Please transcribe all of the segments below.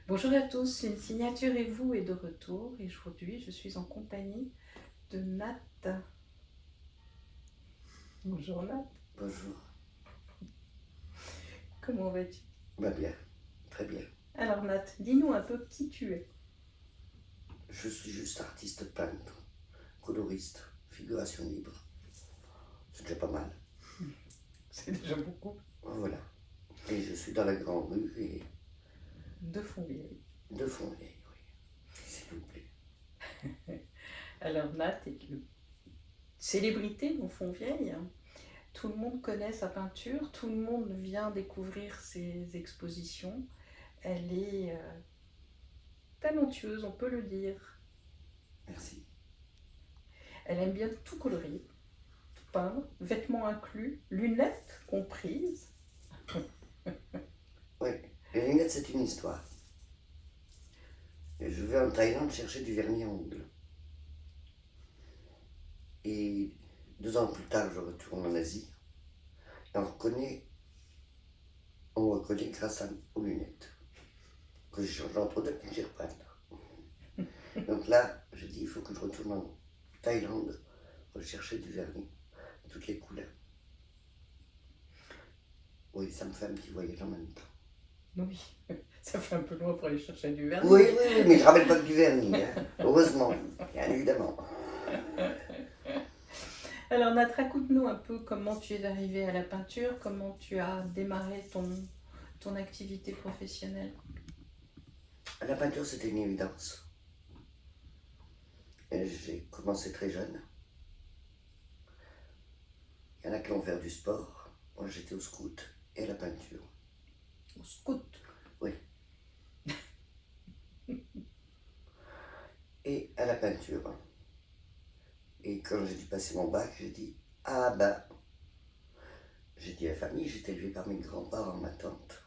Bonjour à tous, une signature et vous est de retour et aujourd'hui je suis en compagnie de Nat. Bonjour Nat, Bonjour. comment vas-tu? Va bien, très bien. Alors Nat, dis-nous un peu qui tu es. Je suis juste artiste peintre, coloriste, figuration libre. C'est déjà pas mal. C'est déjà beaucoup. Voilà. Et je suis dans la grande rue et De Fontvieille. de Fontvieille, oui. S'il vous plaît. Alors Nat est une célébrité dans Fontvieille. Tout le monde connaît sa peinture, tout le monde vient découvrir ses expositions. Elle est talentueuse, on peut le dire. Merci. Elle aime bien tout colorier, tout peindre, vêtements inclus, lunettes comprises. Oui, les lunettes, c'est une histoire. Et je vais en Thaïlande chercher du vernis à ongles. Et 2 ans plus tard, je retourne en Asie. Et on me reconnaît grâce aux lunettes. Que j'ai changé entre deux et que j'y reprenne. Donc là, je dis, il faut que je retourne en Thaïlande pour chercher du vernis, toutes les couleurs. Oui, ça me fait un petit voyage en même temps. Oui, ça fait un peu loin pour aller chercher du vernis. Oui, oui, oui, mais je ramène pas que du vernis, hein. Heureusement, bien évidemment. Alors Nat, raconte-nous un peu comment tu es arrivée à la peinture, comment tu as démarré ton activité professionnelle. La peinture, c'était une évidence. Et j'ai commencé très jeune. Il y en a qui vont faire du sport. Moi, j'étais au scout et à la peinture. Au scout. Oui. Et à la peinture. Et quand j'ai dû passer mon bac, j'ai dit, ah ben, j'ai dit à la famille, j'étais élevé par mes grands-parents, ma tante.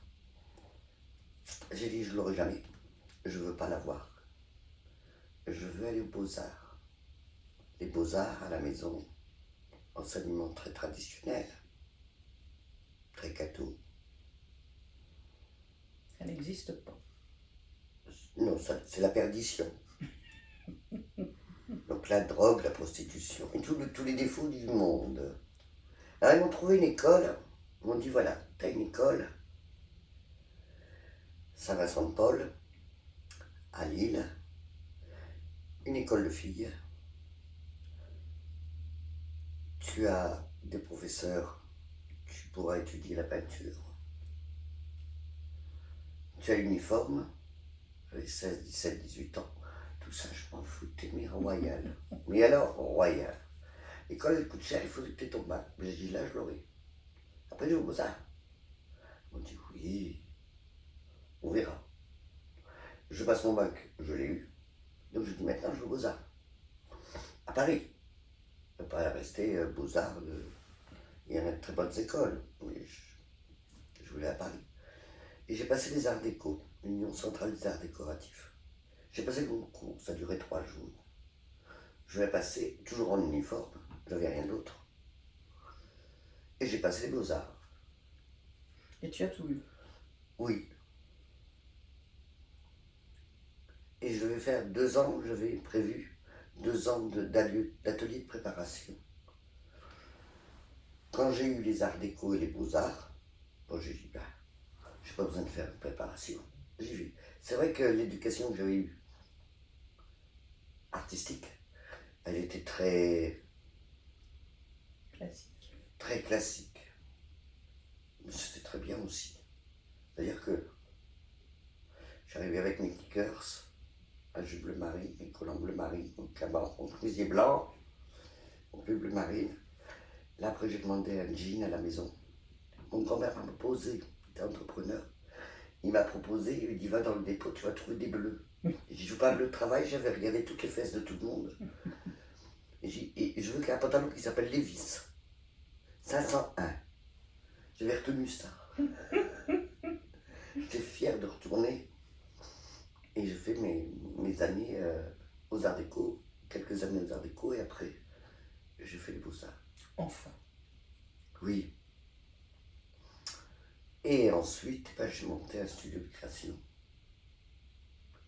J'ai dit, je l'aurai jamais. Je veux pas l'avoir. Je veux aller aux Beaux-Arts. Les Beaux-Arts à la maison, enseignement très traditionnel, très catho. Ça n'existe pas. Non, ça, c'est la perdition. Donc la drogue, la prostitution, et tous les défauts du monde. Alors ils m'ont trouvé une école. Ils m'ont dit, voilà, t'as une école, Saint-Vincent-de-Paul, à Lille, une école de filles. Tu as des professeurs, tu pourras étudier la peinture. Tu as l'uniforme, j'avais 16, 17, 18 ans. Tout ça, je m'en foutais, mais royal. Mais alors, royal. L'école, elle coûte cher, il faut que tu aies ton bac. J'ai dit, là, je l'aurai. Après, j'ai au Beaux-Arts. Ils m'ont dit, oui, on verra. Je passe mon bac, je l'ai eu. Donc, je dis, maintenant, je vais aux Beaux-Arts. À Paris. Je ne vais pas rester Beaux-Arts. Il y en a de très bonnes écoles. Mais je voulais à Paris. Et j'ai passé les arts déco, l'Union centrale des arts décoratifs. J'ai passé le concours, ça a duré 3 jours. Je l'ai passé, toujours en uniforme, j'avais rien d'autre. Et j'ai passé les beaux-arts. Et tu as tout eu. Oui. Et je devais faire 2 ans, j'avais prévu 2 ans d'atelier de préparation. Quand j'ai eu les arts déco et les beaux-arts, bon, j'ai dit, bah, j'ai pas besoin de faire de préparation. J'y vais. C'est vrai que l'éducation que j'avais eue, artistique, elle était Classique. très classique. Mais c'était très bien aussi. C'est-à-dire que j'arrivais avec mes kickers, un jus bleu marine, mes collants bleu marine, mon caban, mon chemisier blanc, mon pull bleu marine. Là, après, j'ai demandé un jean à la maison. Mon grand-père m'a proposé, il était entrepreneur. Il m'a proposé, il m'a dit, va dans le dépôt, tu vas trouver des bleus. J'ai dit, je veux pas un bleu de travail, j'avais regardé toutes les fesses de tout le monde. Et je veux qu'un pantalon qui s'appelle Levi's. 501. J'avais retenu ça. J'étais fier de retourner. Et j'ai fait mes années aux Arts Déco, quelques années aux Arts Déco, et après, j'ai fait les Beaux-Arts. Enfin. Oui. Et ensuite, ben, j'ai monté un studio de création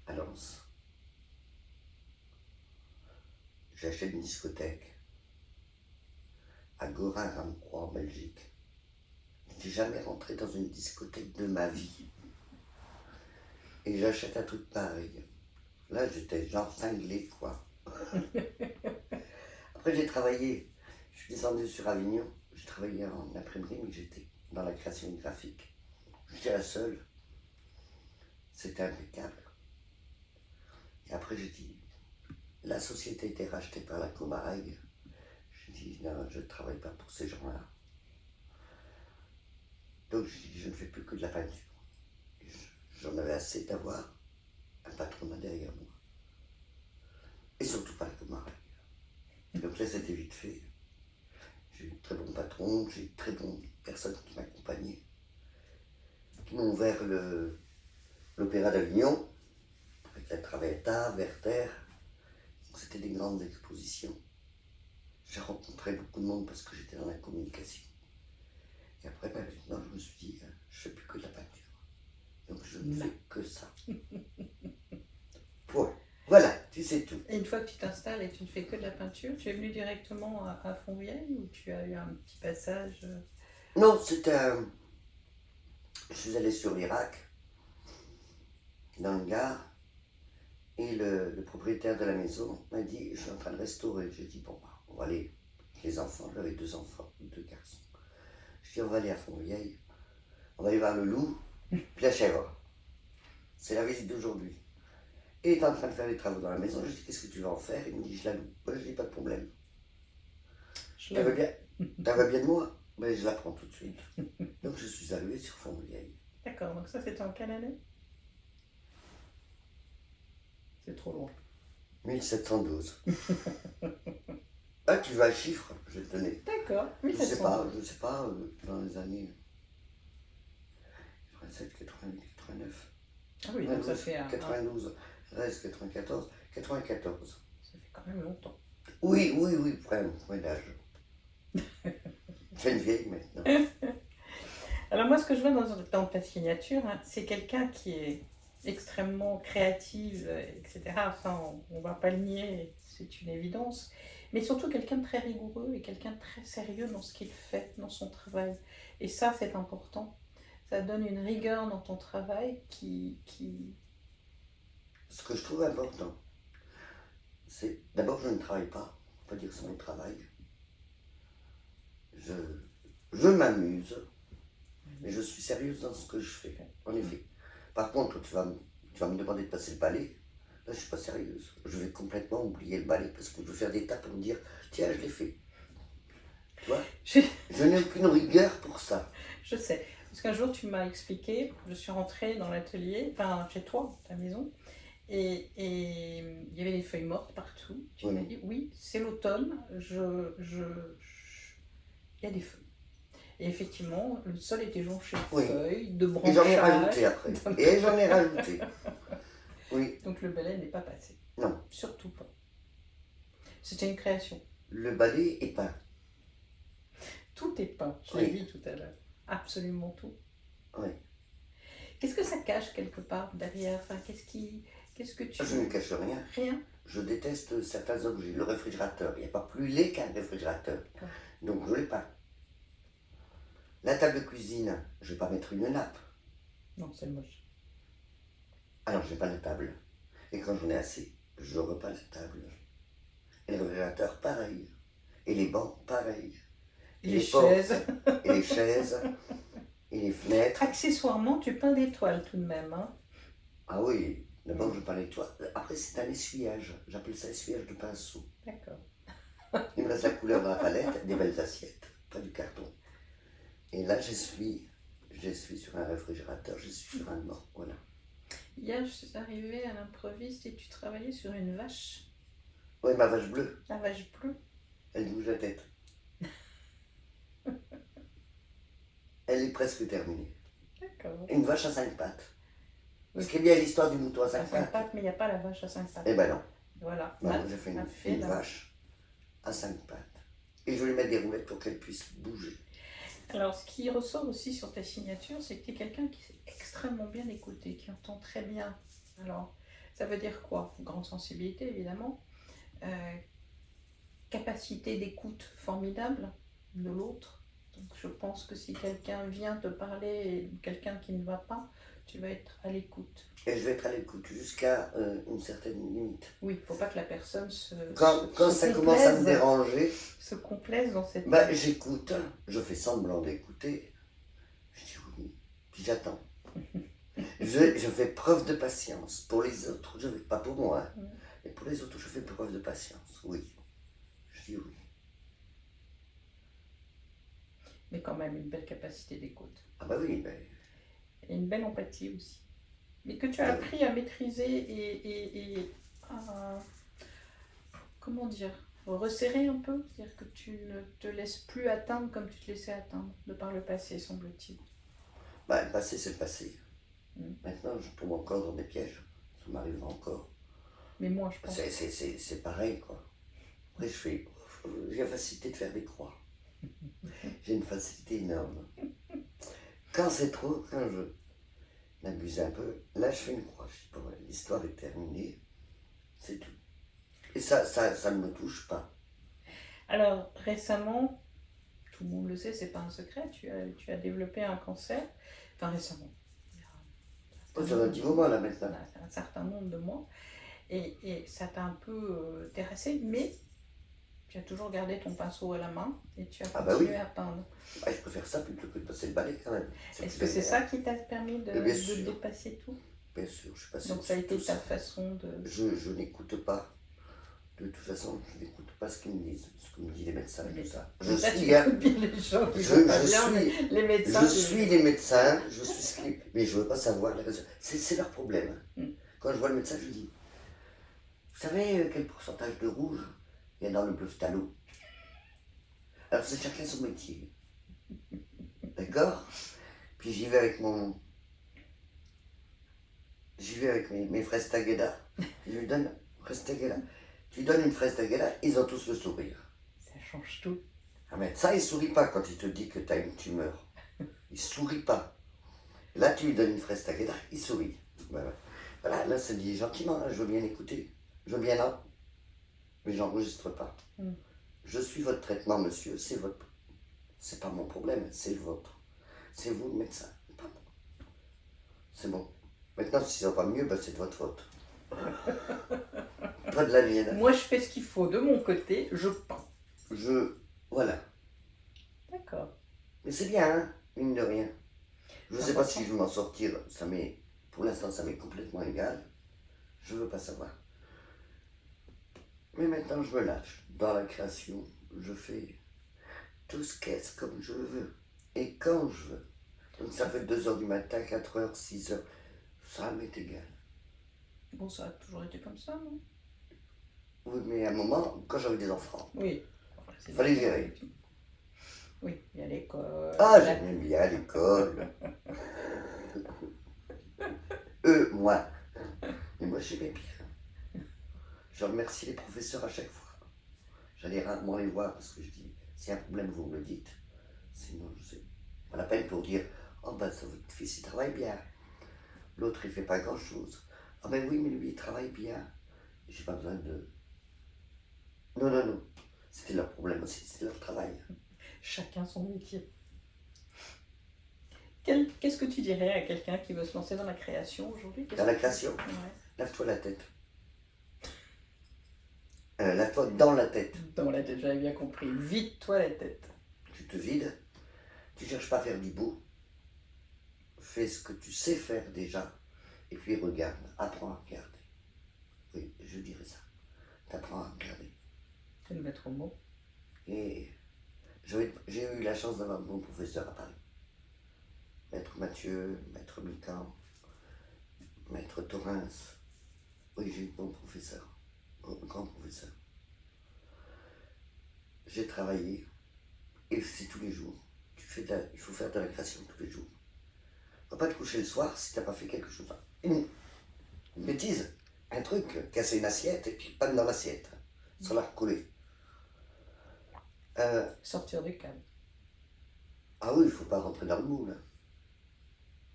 à Lens. J'ai acheté une discothèque à Gorin-Ramcroix en Belgique. Je n'étais jamais rentré dans une discothèque de ma vie. Et j'achète un truc pareil. Là, j'étais genre cinglé, quoi. Après, j'ai travaillé. Je suis descendu sur Avignon. J'ai travaillé en imprimerie, mais j'étais dans la création graphique. J'étais la seule. C'était impeccable. Et après, j'ai dit, la société a été rachetée par la Comaraï. J'ai dit, non, je ne travaille pas pour ces gens-là. Donc, j'ai dit, je ne fais plus que de la peinture. J'en avais assez d'avoir un patronat derrière moi. Et surtout pas la Comaraï. Donc là, c'était vite fait. J'ai eu de très bons patrons, j'ai eu de très bonnes personnes qui m'accompagnaient, qui m'ont ouvert l'Opéra d'Avignon, avec la Traviata, Werther. C'était des grandes expositions. J'ai rencontré beaucoup de monde parce que j'étais dans la communication. Et après, ben, maintenant, je me suis dit, je ne fais plus que de la peinture. Donc je ne fais que ça. Point. Voilà, tu sais tout. Et une fois que tu t'installes et que tu ne fais que de la peinture, tu es venu directement à Fontvieille ou tu as eu un petit passage Non, c'était Je suis allé sur l'Irak, dans le Gard, et le propriétaire de la maison m'a dit, je suis en train de restaurer. J'ai dit, bon, on va aller, avec les enfants, j'avais 2 enfants, 2 garçons. Je dis, on va aller à Fontvieille, on va aller voir le loup, puis la chèvre. C'est la visite d'aujourd'hui. Et il est en train de faire les travaux dans la maison. Je dis, qu'est-ce que tu vas en faire? Il me dit, je la loue. Moi, je dis, pas de problème. Je T'en veux bien, t'en veux bien de moi? Ben, je la prends tout de suite. Donc, je suis arrivé sur Fontvieille. D'accord, donc ça c'était en quelle année? C'est trop loin. 1712. Ah, tu veux un chiffre? Je vais te donner. D'accord, Je sais 1700. pas, dans les années 87, 88, 89. Ah oui, donc ça fait, 92, 13, 94, 94. ça fait quand même longtemps. Oui, point d'âge. J'ai une vieille maintenant. Alors moi, ce que je vois dans ta signature, hein, c'est quelqu'un qui est extrêmement créative, etc. Enfin, on ne va pas le nier, c'est une évidence. Mais surtout quelqu'un de très rigoureux et quelqu'un de très sérieux dans ce qu'il fait, dans son travail. Et ça, c'est important. Ça donne une rigueur dans ton travail qui... Ce que je trouve important, c'est d'abord, je ne travaille pas, on peut dire que c'est mon travail. Je m'amuse, mais je suis sérieuse dans ce que je fais, en effet. Par contre, tu vas me demander de passer le balai. Là, je ne suis pas sérieuse. Je vais complètement oublier le balai parce que je vais faire des tas pour me dire, tiens, je l'ai fait. Tu vois? Je n'ai aucune rigueur pour ça. Je sais. Parce qu'un jour, tu m'as expliqué, je suis rentrée dans l'atelier, enfin chez toi, ta maison, et il y avait des feuilles mortes partout. Tu m'as dit, oui, c'est l'automne, il y a des feuilles. Et effectivement, le sol était jonché de feuilles, de branchages. Et j'en ai rajouté après. Et j'en ai rajouté. Oui. Donc le balai n'est pas passé. Non. Surtout pas. C'était une création. Le balai est peint. Tout est peint, je l'ai dit tout à l'heure. Absolument tout. Oui. Qu'est-ce que ça cache quelque part derrière? Enfin, qu'est-ce que tu... Je ne cache rien. Rien. Je déteste certains objets. Le réfrigérateur, il n'y a pas plus laid qu'un réfrigérateur. Donc je l'ai peint. La table de cuisine, je ne vais pas mettre une nappe. Non, c'est moche. Alors je n'ai pas la table. Et quand j'en ai assez, je repeins la table. Et le réfrigérateur, pareil. Et les bancs, pareil. Et les chaises. Et les chaises. Et les fenêtres. Accessoirement, tu peins des toiles tout de même. Hein? Ah oui, d'abord je peins les toiles. Après c'est un essuyage. J'appelle ça essuyage de pinceau. D'accord. Il me reste la couleur dans la palette, des belles assiettes, pas du carton. Et là je suis sur un réfrigérateur, je suis sur un banc, voilà. Hier, je suis arrivée à l'improviste et tu travaillais sur une vache. Oui, ma vache bleue. La vache bleue. Elle bouge la tête. Elle est presque terminée. D'accord. Une vache à 5 pattes. Ce qui est bien l'histoire du mouton à 5 pattes. Mais il n'y a pas la vache à 5 pattes. Eh ben non. Voilà. Non, j'ai fait une vache à 5 pattes. Et je vais lui mettre des roulettes pour qu'elle puisse bouger. Alors, ce qui ressort aussi sur ta signature, c'est que tu es quelqu'un qui sait extrêmement bien écouter, qui entend très bien. Alors, ça veut dire quoi? Grande sensibilité, évidemment. Euh, Capacité d'écoute formidable de l'autre. Donc, je pense que si quelqu'un vient te parler, quelqu'un qui ne va pas, tu vas être à l'écoute. Et je vais être à l'écoute jusqu'à une certaine limite. Oui, il ne faut pas que la personne Quand ça commence à me déranger, se complaise dans cette... j'écoute, je fais semblant d'écouter, je dis oui, puis j'attends. Je fais preuve de patience. Pour les autres, pas pour moi, hein, mais pour les autres, je fais preuve de patience, oui. Je dis oui. Mais quand même, une belle capacité d'écoute. Ah bah oui, Et une belle empathie aussi. Mais que tu as appris à maîtriser et à, comment dire, resserrer un peu. C'est-à-dire que tu ne te laisses plus atteindre comme tu te laissais atteindre de par le passé, semble-t-il. Le passé, c'est le passé. Maintenant, je tombe encore dans des pièges. Ça m'arrivera encore. Mais moi, je pense. C'est pareil, quoi. Après, j'ai la facilité de faire des croix. J'ai une facilité énorme. Quand c'est trop, quand je m'abuse un peu, là, je fais une croix. Je dis, bon, l'histoire est terminée. C'est tout. Et ça ne me touche pas. Alors, récemment, tout le monde le sait, c'est pas un secret, tu as développé un cancer. Enfin, récemment. Ça fait un petit moment, là, maintenant. C'est un certain nombre de mois. Et ça t'a un peu terrassé, mais tu as toujours gardé ton pinceau à la main et tu as continué à peindre. Je préfère ça plutôt que de passer le balai quand même. Est-ce que c'est ça qui t'a permis de dépasser tout? Bien sûr, je suis passé. Donc ça a été ta façon de... Je n'écoute pas. De toute façon, je n'écoute pas ce qu'ils me disent, ce que me disent les médecins et tout ça. Je suis les gens qui vont pas bien, mais les médecins... Je suis les médecins, mais je ne veux pas savoir les résultats. C'est leur problème. Quand je vois le médecin, je lui dis, vous savez quel pourcentage de rouge il y a dans le Bleuftalo? Alors c'est chacun son métier. D'accord? Puis j'y vais avec mes fraises Tagueda. Je lui donne fraise Tagueda. Tu donnes une fraise Tagueda, ils ont tous le sourire. Ça change tout. Un médecin, il ne sourit pas quand il te dit que tu as une tumeur. Il ne sourit pas. Là, tu lui donnes une fraise Tagueda, il sourit. Voilà, là, c'est dit gentiment, je veux bien écouter. Je veux bien là. Mais j'enregistre pas. Je suis votre traitement, monsieur, c'est pas mon problème, c'est le vôtre. C'est vous le médecin, pas moi. C'est bon. Maintenant, si ça va pas mieux, c'est de votre faute. Pas de la mienne. Moi, je fais ce qu'il faut de mon côté, je peins. Voilà. D'accord. Mais c'est bien, hein, mine de rien. Je ne sais pas si je vais m'en sortir, pour l'instant, ça m'est complètement égal. Je veux pas savoir. Mais maintenant, je me lâche. Dans la création, je fais tout ce qu'est comme je veux. Et quand je veux. Donc ça fait 2h du matin, 4h, 6h. Ça m'est égal. Bon, ça a toujours été comme ça, non? Oui, mais à un moment, quand j'avais des enfants, oui. Il fallait gérer. Oui, il y a l'école. Ah, j'aimais bien l'école. Moi. Mais moi, j'aimais bien. Je remercie les professeurs à chaque fois. J'allais rarement les voir parce que je dis, s'il y a un problème, vous me le dites. Sinon, je sais pas la peine pour dire, oh ben, ça, votre fils, il travaille bien. L'autre, il fait pas grand-chose. Ah ben oui, mais lui, il travaille bien. J'ai pas besoin de... Non. C'était leur problème aussi, c'était leur travail. Chacun son métier. Qu'est-ce que tu dirais à quelqu'un qui veut se lancer dans la création aujourd'hui? Dans la création? Ouais. Lave-toi la tête. Lave-toi dans la tête. Dans la tête, j'avais bien compris. Vide-toi la tête. Tu te vides. Tu cherches pas à faire du beau. Fais ce que tu sais faire déjà. Et puis regarde. Apprends à regarder. Oui, je dirais ça. T'apprends à regarder. C'est le maître mot. Et j'ai eu la chance d'avoir de bons professeurs à Paris. Maître Mathieu, Maître Mican, Maître Torrens. Oui, j'ai eu de bons professeurs. Grands professeurs. J'ai travaillé. Et c'est tous les jours. Il faut faire de la création tous les jours. Tu ne vas pas te coucher le soir si tu n'as pas fait quelque chose. Une bêtise. Un truc, casser une assiette et puis panne dans l'assiette. Sans la recoller. Sortir du cadre. Ah oui, il ne faut pas rentrer dans le moule.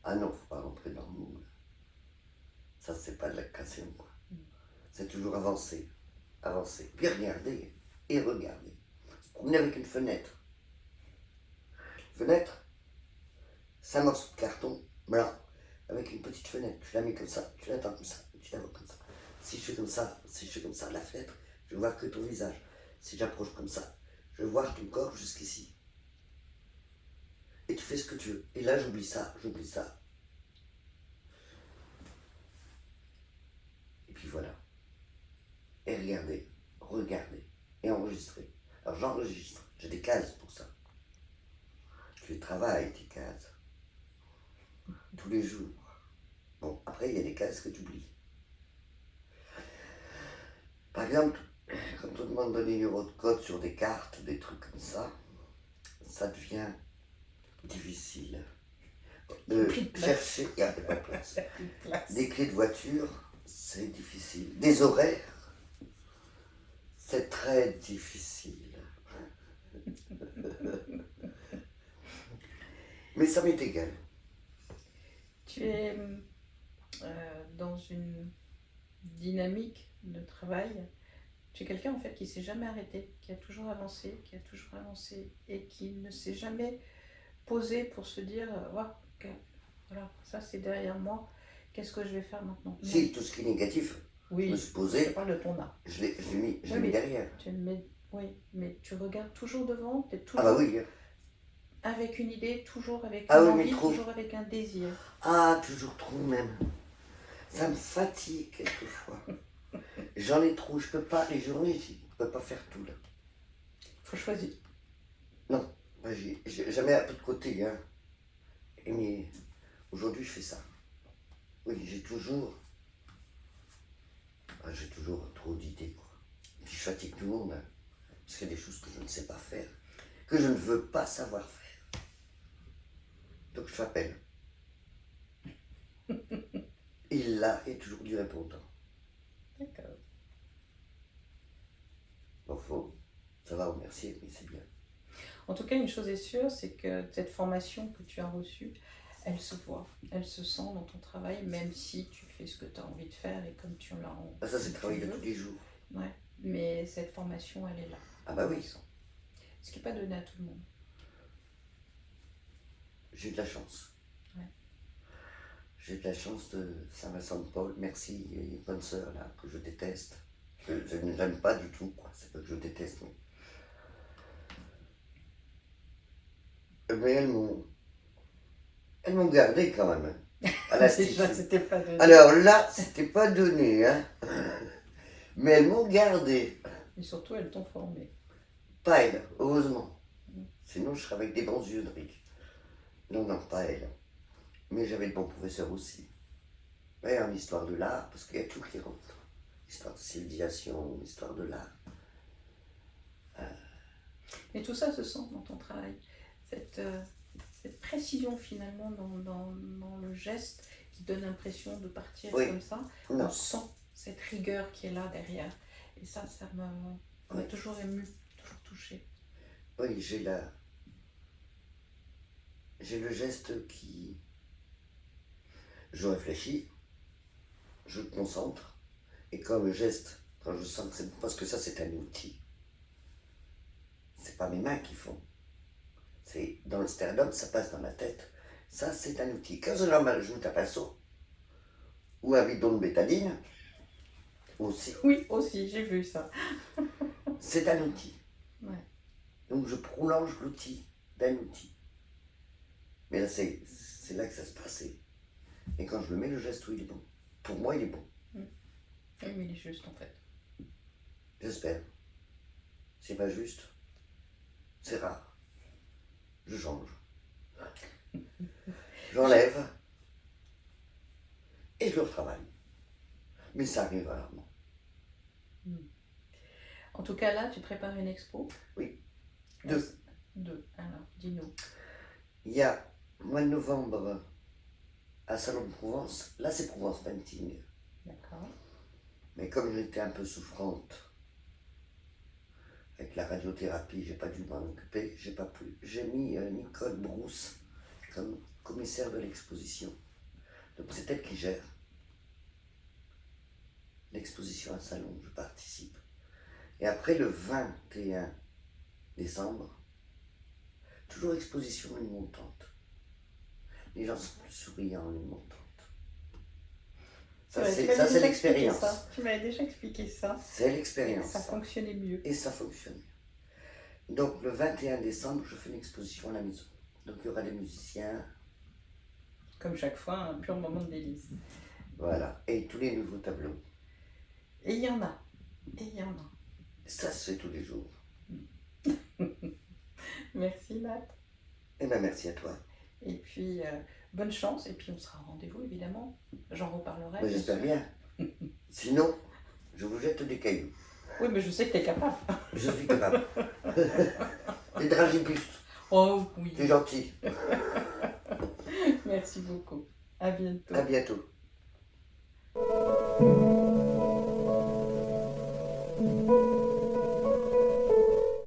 Ah non, il ne faut pas rentrer dans le moule. Ça, c'est pas de la création, quoi. C'est toujours avancer, avancer. Puis regarder, et regarder. Se promener avec une fenêtre. Fenêtre, c'est un morceau de carton blanc, avec une petite fenêtre. Tu la mets comme ça, tu l'attends comme ça, tu la vois comme ça. Si je fais comme ça, si je fais comme ça, la fenêtre, je vais voir que ton visage. Si j'approche comme ça, je vais voir ton corps jusqu'ici. Et tu fais ce que tu veux. Et là, j'oublie ça, j'oublie ça. Et puis voilà. Et regardez, regardez, et enregistrer. Alors j'enregistre, j'ai des cases pour ça. Tu les travailles, tes cases, tous les jours. Bon, après, il y a des cases que tu oublies. Par exemple, quand on demande un numéro de code sur des cartes, des trucs comme ça devient difficile. Chercher, il n'y a pas de place. Des clés de voiture, c'est difficile. Des horaires, c'est très difficile. Mais ça m'est égal. Tu es dans une dynamique de travail. Tu es quelqu'un en fait qui s'est jamais arrêté, qui a toujours avancé, et qui ne s'est jamais posé pour se dire ok, voilà, ça c'est derrière moi, qu'est-ce que je vais faire maintenant? Si, tout ce qui est négatif, je me Oui, suis je posé, parle de ton âme. je l'ai mis, Oui, mais derrière. tu le mets, oui, mais tu regardes toujours devant, tu es Ah bah toujours oui. avec une idée, toujours avec Ah une oui, mais envie, trop. toujours avec un désir. Ah, toujours trop même. Ça me fatigue quelquefois. J'en ai trop, je peux pas, les journées, je peux pas faire tout là. Faut choisir. Non, bah, j'ai jamais un peu de côté, hein. Mais aujourd'hui, je fais ça. Oui, j'ai toujours trop d'idées, quoi. Puis je fatigue tout le monde, hein, parce qu'il y a des choses que je ne sais pas faire, que je ne veux pas savoir faire. Donc je t'appelle. Il là est toujours du répondant. D'accord. Bon, ça va remercier, mais c'est bien. En tout cas, une chose est sûre, c'est que cette formation que tu as reçue, elle se voit, elle se sent dans ton travail, même si tu fais ce que tu as envie de faire et comme tu l'as Ah, ça, c'est le travail de tous les jours. Ouais, mais cette formation, elle est là. Ah bah oui. Ce qui n'est pas donné à tout le monde. J'ai de la chance. Ouais. J'ai de la chance de Saint-Vincent-de-Paul. Merci, les bonnes sœurs là, que je déteste. Je ne l'aime pas du tout, quoi. C'est pas que je déteste, mais elles m'ont gardé quand même. À la c'était pas donné. Alors là, c'était pas donné, hein. Mais elles m'ont gardé. Et surtout, elles t'ont formé. Pas elles, heureusement. Sinon, je serais avec des bons yeux de Rick. Non, pas elles. Mais j'avais de bons professeurs aussi. Ouais, en histoire de l'art, parce qu'il y a tout qui rentre. Histoire de civilisation, histoire de l'art. Et tout ça se sent dans ton travail. Cette précision finalement dans le geste qui donne l'impression de partir comme ça. Non. On sent cette rigueur qui est là derrière. Et ça m'a toujours ému, toujours touché. Oui, j'ai le geste qui... Je réfléchis, je me concentre, et quand le geste, quand je sens que c'est... Parce que ça, c'est un outil. C'est pas mes mains qui font. C'est dans le sternum, ça passe dans la tête. Ça, c'est un outil. Quand je rajoute un pinceau, ou un bidon de bétadine, aussi. Oui, aussi, j'ai vu ça. C'est un outil. Ouais. Donc je prolonge l'outil d'un outil. Mais là, c'est là que ça se passait. Et quand je le mets, le geste, il est bon. Pour moi, il est bon. Oui, mais il est juste en fait. J'espère. C'est pas juste. C'est rare. Je change. J'enlève. Et je le retravaille. Mais ça arrive rarement. En tout cas, là, tu prépares une expo. Oui. 2. Alors, dis-nous. Il y a mois de novembre à Salon de Provence. Là, c'est Provence Painting. D'accord. Mais comme j'étais un peu souffrante, Avec la radiothérapie, j'ai pas dû m'en occuper, j'ai pas pu. J'ai mis Nicole Brousse comme commissaire de l'exposition. Donc c'est elle qui gère l'exposition à Salon, je participe. Et après le 21 décembre, toujours exposition une montante. Les gens sont plus souriants une montante. Ça, c'est l'expérience. Tu m'avais déjà expliqué ça. C'est l'expérience. Ça fonctionnait mieux. Et ça fonctionne. Donc le 21 décembre, je fais une exposition à la maison. Donc il y aura des musiciens. Comme chaque fois, un pur moment de délice. Voilà. Et tous les nouveaux tableaux. Et il y en a. Et il y en a. Ça se fait tous les jours. Merci Matt. Eh bien merci à toi. Et puis bonne chance. Et puis on sera au rendez-vous évidemment. J'en reparlerai. Mais j'espère bien. Sinon, je vous jette des cailloux. Oui, mais je sais que tu es capable. Je suis capable. Des dragibus. Oh oui. C'est gentil. Merci beaucoup. À bientôt. À bientôt.